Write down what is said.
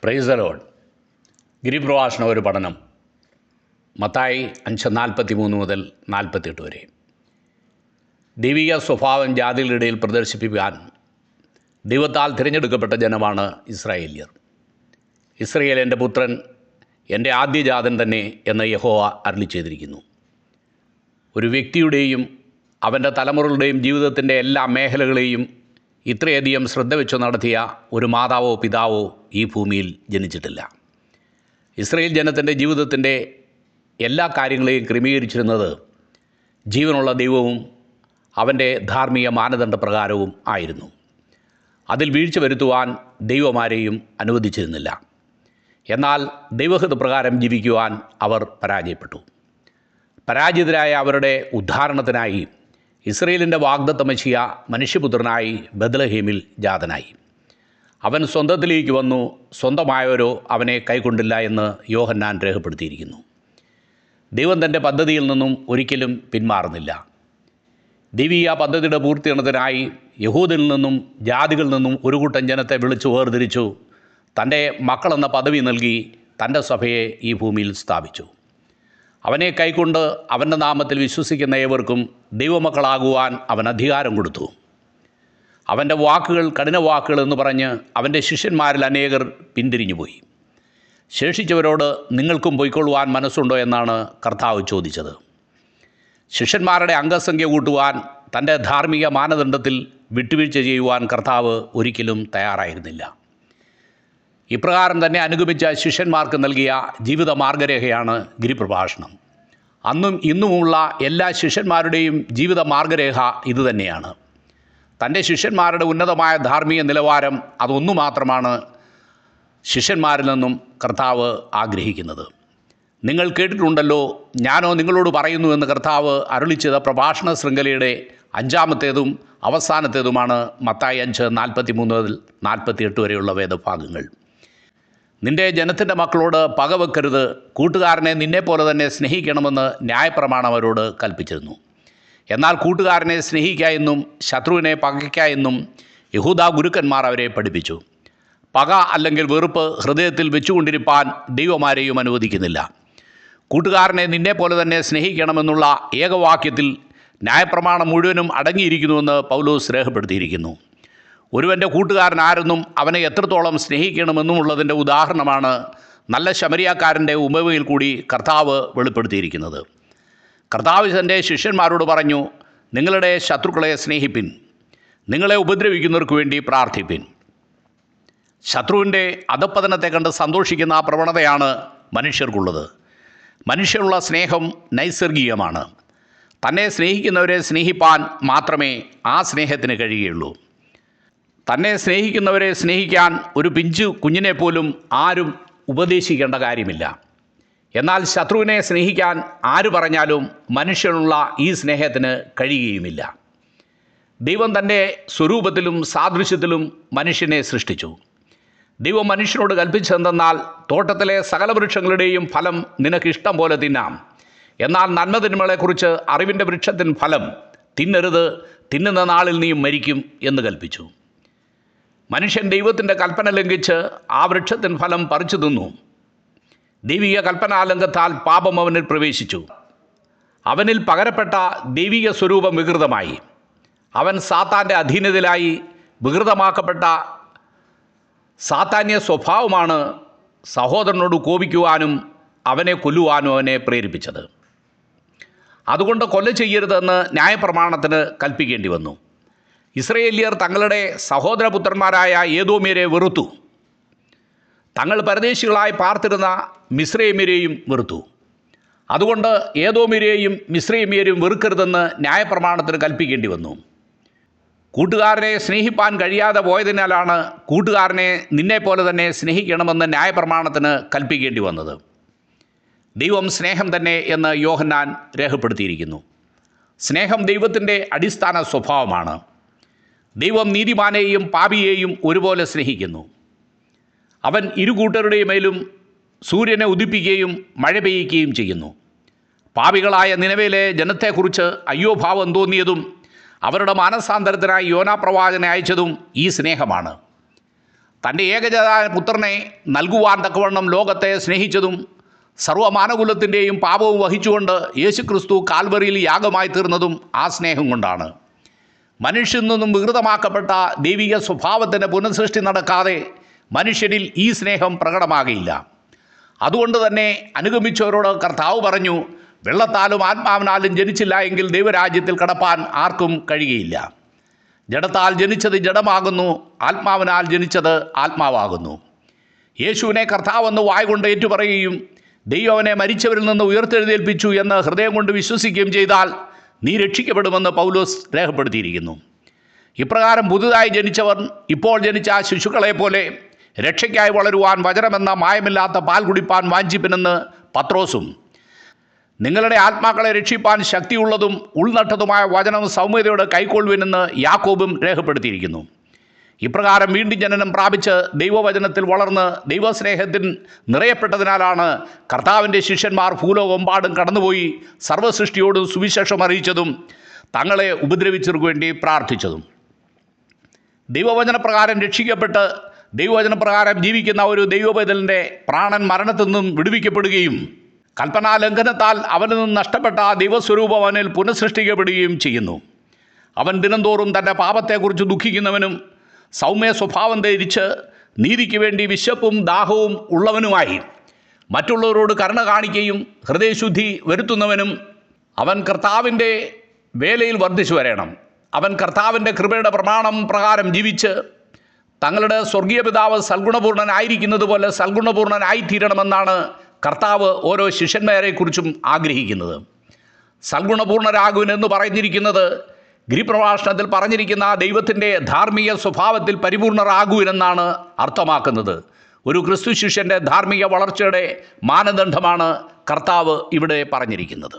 Praise the Lord. ഗിരിപ്രഭാഷണം ഒരു പഠനം. മത്തായി 5:43 മുതൽ 48 വരെ. ദൈവിക സ്വഭാവം ജാതികളുടെ ഇടയിൽ പ്രദർശിപ്പിക്കാൻ ദൈവത്താൽ തിരഞ്ഞെടുക്കപ്പെട്ട ജനമാണ് ഇസ്രായേല്യർ. ഇസ്രായേൽ എൻ്റെ പുത്രൻ, എൻ്റെ ആദ്യജാതൻ തന്നെ എന്ന് യഹോവ അരുളി ചെയ്തിരിക്കുന്നു. ഒരു വ്യക്തിയുടെയും അവൻ്റെ തലമുറകളുടെയും ജീവിതത്തിൻ്റെ എല്ലാ മേഖലകളെയും ഇത്രയധികം ശ്രദ്ധ വെച്ച് നടത്തിയ ഒരു മാതാവോ പിതാവോ ഈ ഭൂമിയിൽ ജനിച്ചിട്ടില്ല. ഇസ്രായേൽ ജനത്തിൻ്റെ ജീവിതത്തിൻ്റെ എല്ലാ കാര്യങ്ങളെയും ക്രമീകരിച്ചിരുന്നത് ജീവനുള്ള ദൈവവും അവൻ്റെ ധാർമ്മിക മാനദണ്ഡപ്രകാരവും ആയിരുന്നു. അതിൽ വീഴ്ച വരുത്തുവാൻ ദൈവമാരെയും അനുവദിച്ചിരുന്നില്ല. എന്നാൽ ദൈവഹിതപ്രകാരം ജീവിക്കുവാൻ അവർ പരാജയപ്പെട്ടു. പരാജിതരായ അവരുടെ ഉദ്ധാരണത്തിനായി ഇസ്രയേലിൻ്റെ വാഗ്ദത്ത മെശിയ മനുഷ്യപുത്രനായി ബത്ലഹേമിൽ ജാതനായി. അവൻ സ്വന്തത്തിലേക്ക് വന്നു, സ്വന്തമായവരോ അവനെ കൈക്കൊണ്ടില്ല എന്ന് യോഹന്നാൻ രേഖപ്പെടുത്തിയിരിക്കുന്നു. ദൈവം തൻ്റെ പദ്ധതിയിൽ നിന്നും ഒരിക്കലും പിന്മാറുന്നില്ല. ദൈവീയ പദ്ധതിയുടെ പൂർത്തീകരണത്തിനായി യഹൂദരിൽ നിന്നും ജാതികളിൽ നിന്നും ഒരു കൂട്ടം ജനത്തെ വിളിച്ചു വേർതിരിച്ചു തൻ്റെ മക്കളെന്ന പദവി നൽകി തൻ്റെ സഭയെ ഈ ഭൂമിയിൽ സ്ഥാപിച്ചു. അവനെ കൈക്കൊണ്ട് അവൻ്റെ നാമത്തിൽ വിശ്വസിക്കുന്ന ഏവർക്കും ദൈവമക്കളാകുവാൻ അവൻ അധികാരം കൊടുത്തു. അവൻ്റെ വാക്കുകൾ കഠിനവാക്കുകൾ എന്ന് പറഞ്ഞ് അവൻ്റെ ശിഷ്യന്മാരിൽ അനേകർ പിന്തിരിഞ്ഞുപോയി. ശേഷിച്ചവരോട് നിങ്ങൾക്കും പൊയ്ക്കൊള്ളുവാൻ മനസ്സുണ്ടോ എന്നാണ് കർത്താവ് ചോദിച്ചത്. ശിഷ്യന്മാരുടെ അംഗസംഖ്യ കൂട്ടുവാൻ തൻ്റെ ധാർമ്മിക മാനദണ്ഡത്തിൽ വിട്ടുവീഴ്ച ചെയ്യുവാൻ കർത്താവ് ഒരിക്കലും തയ്യാറായിരുന്നില്ല. ഇപ്രകാരം തന്നെ അനുഗമിച്ച ശിഷ്യന്മാർക്ക് നൽകിയ ജീവിത മാർഗരേഖയാണ് ഗിരിപ്രഭാഷണം. അന്നും ഇന്നുമുള്ള എല്ലാ ശിഷ്യന്മാരുടെയും ജീവിത മാർഗരേഖ ഇതുതന്നെയാണ്. തൻ്റെ ശിഷ്യന്മാരുടെ ഉന്നതമായ ധാർമ്മിക നിലവാരം അതൊന്നു മാത്രമാണ് ശിഷ്യന്മാരിൽ നിന്നും കർത്താവ് ആഗ്രഹിക്കുന്നത്. നിങ്ങൾ കേട്ടിട്ടുണ്ടല്ലോ, ഞാനോ നിങ്ങളോട് പറയുന്നു എന്ന് കർത്താവ് അരുളി ചെയ്ത പ്രഭാഷണ ശൃംഖലയുടെ 5-ാമത്തേതും അവസാനത്തേതുമാണ് മത്തായി 5:43 മുതൽ 48 വരെയുള്ള വേദഭാഗങ്ങൾ. നിൻ്റെ ജനത്തിൻ്റെ മക്കളോട് പകവെക്കരുത്, കൂട്ടുകാരനെ നിന്നെപ്പോലെ തന്നെ സ്നേഹിക്കണമെന്ന് ന്യായപ്രമാണം അവരോട് കൽപ്പിച്ചിരുന്നു. എന്നാൽ കൂട്ടുകാരനെ സ്നേഹിക്കുക എന്നും ശത്രുവിനെ പകയ്ക്കുക എന്നും യഹൂദ ഗുരുക്കന്മാർ അവരെ പഠിപ്പിച്ചു. പക അല്ലെങ്കിൽ വെറുപ്പ് ഹൃദയത്തിൽ വെച്ചുകൊണ്ടിരിപ്പാൻ ദൈവമാരെയും അനുവദിക്കുന്നില്ല. കൂട്ടുകാരനെ നിന്നെപ്പോലെ തന്നെ സ്നേഹിക്കണമെന്നുള്ള ഏകവാക്യത്തിൽ ന്യായപ്രമാണം മുഴുവനും അടങ്ങിയിരിക്കുന്നുവെന്ന് പൗലോസ് രേഖപ്പെടുത്തിയിരിക്കുന്നു. ഒരുവൻ്റെ കൂട്ടുകാരൻ ആരെന്നും അവനെ എത്രത്തോളം സ്നേഹിക്കണമെന്നുമുള്ളതിൻ്റെ ഉദാഹരണമാണ് നല്ല ശമരിയാക്കാരൻ്റെ ഉപമയിൽ കൂടി കർത്താവ് വെളിപ്പെടുത്തിയിരിക്കുന്നത്. കർത്താവ് തൻ്റെ ശിഷ്യന്മാരോട് പറഞ്ഞു, നിങ്ങളുടെ ശത്രുക്കളെ സ്നേഹിപ്പിൻ, നിങ്ങളെ ഉപദ്രവിക്കുന്നവർക്ക് വേണ്ടി പ്രാർത്ഥിപ്പിൻ. ശത്രുവിൻ്റെ അധപ്പതനത്തെ കണ്ട് സന്തോഷിക്കുന്ന ആ പ്രവണതയാണ് മനുഷ്യർക്കുള്ളത്. മനുഷ്യനുള്ള സ്നേഹം നൈസർഗികമാണ്. തന്നെ സ്നേഹിക്കുന്നവരെ സ്നേഹിപ്പാൻ മാത്രമേ ആ സ്നേഹത്തിന് കഴിയുകയുള്ളൂ. തന്നെ സ്നേഹിക്കുന്നവരെ സ്നേഹിക്കാൻ ഒരു പിഞ്ചു കുഞ്ഞിനെ പോലും ആരും ഉപദേശിക്കേണ്ട കാര്യമില്ല. എന്നാൽ ശത്രുവിനെ സ്നേഹിക്കാൻ ആര് പറഞ്ഞാലും മനുഷ്യനുള്ള ഈ സ്നേഹത്തിന് കഴിയുകയുമില്ല. ദൈവം തൻ്റെ സ്വരൂപത്തിലും സാദൃശ്യത്തിലും മനുഷ്യനെ സൃഷ്ടിച്ചു. ദൈവം മനുഷ്യനോട് കൽപ്പിച്ചതെന്തെന്നാൽ, തോട്ടത്തിലെ സകല വൃക്ഷങ്ങളുടെയും ഫലം നിനക്ക് ഇഷ്ടം പോലെ തിന്നാം, എന്നാൽ നന്മതിന്മകളെക്കുറിച്ച് അറിവിൻ്റെ വൃക്ഷത്തിൻ ഫലം തിന്നരുത്, തിന്നുന്ന നാളിൽ നീ മരിക്കും എന്ന് കൽപ്പിച്ചു. മനുഷ്യൻ ദൈവത്തിൻ്റെ കൽപ്പന ലംഘിച്ച് ആ വൃക്ഷത്തിൻ ഫലം പറിച്ചു തിന്നു. ദൈവിക കൽപ്പനാലംഘത്താൽ പാപം അവനിൽ പ്രവേശിച്ചു. അവനിൽ പകരപ്പെട്ട ദൈവിക സ്വരൂപം വികൃതമായി. അവൻ സാത്താൻ്റെ അധീനതയിലായി. വികൃതമാക്കപ്പെട്ട സാത്താന്യ സ്വഭാവമാണ് സഹോദരനോട് കോപിക്കുവാനും അവനെ കൊല്ലുവാനും അവനെ പ്രേരിപ്പിച്ചത്. അതുകൊണ്ട് കൊല ചെയ്യരുതെന്ന് ന്യായപ്രമാണത്തിന് കൽപ്പിക്കേണ്ടി വന്നു. ഇസ്രായേല്യർ തങ്ങളുടെ സഹോദരപുത്രന്മാരായ ഏദോമ്യരെ വെറുത്തു. തങ്ങൾ പരദേശികളായി പാർത്തിരുന്ന മിസ്രൈമ്യരെയും വെറുത്തു. അതുകൊണ്ട് ഏദോമ്യരെയും മിസ്രൈമ്യരെയും വെറുക്കരുതെന്ന് ന്യായപ്രമാണത്തിന് കൽപ്പിക്കേണ്ടി വന്നു. കൂട്ടുകാരനെ സ്നേഹിപ്പാൻ കഴിയാതെ പോയതിനാലാണ് കൂട്ടുകാരനെ നിന്നെപ്പോലെ തന്നെ സ്നേഹിക്കണമെന്ന് ന്യായപ്രമാണത്തിന് കൽപ്പിക്കേണ്ടി വന്നത്. ദൈവം സ്നേഹം തന്നെ എന്ന് യോഹന്നാൻ രേഖപ്പെടുത്തിയിരിക്കുന്നു. സ്നേഹം ദൈവത്തിൻ്റെ അടിസ്ഥാന സ്വഭാവമാണ്. ദൈവം നീതിമാനെയും പാപിയെയും ഒരുപോലെ സ്നേഹിക്കുന്നു. അവൻ ഇരുകൂട്ടരുടെ മേലും സൂര്യനെ ഉദിപ്പിക്കുകയും മഴ പെയ്യിക്കുകയും ചെയ്യുന്നു. പാപികളായ നിനവയിലെ ജനത്തെക്കുറിച്ച് അയ്യോ ഭാവം തോന്നിയതും അവരുടെ മാനസാന്തരത്തിനായി യോനാ പ്രവാചകനെ അയച്ചതും ഈ സ്നേഹമാണ്. തൻ്റെ ഏകജാത പുത്രനെ നൽകുവാൻ തക്കവണ്ണം ലോകത്തെ സ്നേഹിച്ചതും സർവ്വമാനകുലത്തിൻ്റെയും പാപവും വഹിച്ചുകൊണ്ട് യേശുക്രിസ്തു കാൽവറിയിൽ യാഗമായി തീർന്നതും ആ സ്നേഹം കൊണ്ടാണ്. മനുഷ്യനിൽ നിന്നും വികൃതമാക്കപ്പെട്ട ദൈവിക സ്വഭാവത്തിൻ്റെ പുനഃസൃഷ്ടി നടക്കാതെ മനുഷ്യരിൽ ഈ സ്നേഹം പ്രകടമാകയില്ല. അതുകൊണ്ട് തന്നെ അനുഗമിച്ചവരോട് കർത്താവ് പറഞ്ഞു, വെള്ളത്താലും ആത്മാവിനാലും ജനിച്ചില്ല എങ്കിൽ ദൈവരാജ്യത്തിൽ കടപ്പാൻ ആർക്കും കഴിയുകയില്ല. ജഡത്താൽ ജനിച്ചത് ജഡമാകുന്നു, ആത്മാവിനാൽ ജനിച്ചത് ആത്മാവാകുന്നു. യേശുവിനെ കർത്താവെന്ന് വായ്കൊണ്ട് ഏറ്റുപറയുകയും ദൈവം അവനെ മരിച്ചവരിൽ നിന്ന് ഉയർത്തെഴുന്നേൽപ്പിച്ചു എന്ന് ഹൃദയം കൊണ്ട് വിശ്വസിക്കുകയും ചെയ്താൽ നീ രക്ഷിക്കപ്പെടുമെന്ന് പൗലോസ് രേഖപ്പെടുത്തിയിരിക്കുന്നു. ഇപ്രകാരം പുതുതായി ജനിച്ചവർ ഇപ്പോൾ ജനിച്ച ശിശുക്കളെ പോലെ രക്ഷയ്ക്കായി വളരുവാൻ വചനമെന്ന മായമില്ലാത്ത പാൽ കുടിപ്പാൻ വാഞ്ചിപ്പിനെന്ന് പത്രോസും, നിങ്ങളുടെ ആത്മാക്കളെ രക്ഷിപ്പാൻ ശക്തിയുള്ളതും ഉൾനട്ടതുമായ വചനം സൗമ്യതയോടെ കൈക്കൊള്ളുവിനെന്ന് യാക്കോബും രേഖപ്പെടുത്തിയിരിക്കുന്നു. ഇപ്രകാരം വീണ്ടും ജനനം പ്രാപിച്ച് ദൈവവചനത്തിൽ വളർന്ന് ദൈവസ്നേഹത്തിൽ നിറയപ്പെട്ടതിനാലാണ് കർത്താവിൻ്റെ ശിഷ്യന്മാർ ഭൂലോകമെമ്പാടും കടന്നുപോയി സർവ്വസൃഷ്ടിയോടും സുവിശേഷം അറിയിച്ചതും തങ്ങളെ ഉപദ്രവിച്ചവർക്ക് വേണ്ടി പ്രാർത്ഥിച്ചതും. ദൈവവചനപ്രകാരം രക്ഷിക്കപ്പെട്ട് ദൈവവചനപ്രകാരം ജീവിക്കുന്ന ഒരു ദൈവപൈതലിൻ്റെ പ്രാണൻ മരണത്തിൽ നിന്നും വിടുവിക്കപ്പെടുകയും കൽപ്പനാലംഘനത്താൽ അവനിൽ നിന്ന് നഷ്ടപ്പെട്ട ദൈവസ്വരൂപം അവനിൽ പുനഃസൃഷ്ടിക്കപ്പെടുകയും ചെയ്യുന്നു. അവൻ ദിനംതോറും തൻ്റെ പാപത്തെക്കുറിച്ച് ദുഃഖിക്കുന്നവനും സൗമ്യ സ്വഭാവം ധരിച്ച് നീതിക്ക് വേണ്ടി വിശപ്പും ദാഹവും ഉള്ളവനുമായി മറ്റുള്ളവരോട് കരുണ കാണിക്കുകയും ഹൃദയശുദ്ധി വരുത്തുന്നവനും അവൻ കർത്താവിൻ്റെ വേലയിൽ വർദ്ധിച്ചു വരണം. അവൻ കർത്താവിൻ്റെ കൃപയുടെ പ്രമാണം പ്രകാരം ജീവിച്ച് തങ്ങളുടെ സ്വർഗീയ പിതാവ് സൽഗുണപൂർണനായിരിക്കുന്നത് പോലെ സൽഗുണപൂർണനായിത്തീരണമെന്നാണ് കർത്താവ് ഓരോ ശിഷ്യന്മാരെക്കുറിച്ചും ആഗ്രഹിക്കുന്നത്. സൽഗുണപൂർണരാകുവിനെന്ന് പറഞ്ഞിരിക്കുന്നത് ഗിരിപ്രഭാഷണത്തിൽ പറഞ്ഞിരിക്കുന്ന ദൈവത്തിൻ്റെ ധാർമ്മിക സ്വഭാവത്തിൽ പരിപൂർണരാകുവിനെന്നാണ് അർത്ഥമാക്കുന്നത്. ഒരു ക്രിസ്തു ശിഷ്യൻ്റെ ധാർമ്മിക വളർച്ചയുടെ മാനദണ്ഡമാണ് കർത്താവ് ഇവിടെ പറഞ്ഞിരിക്കുന്നത്.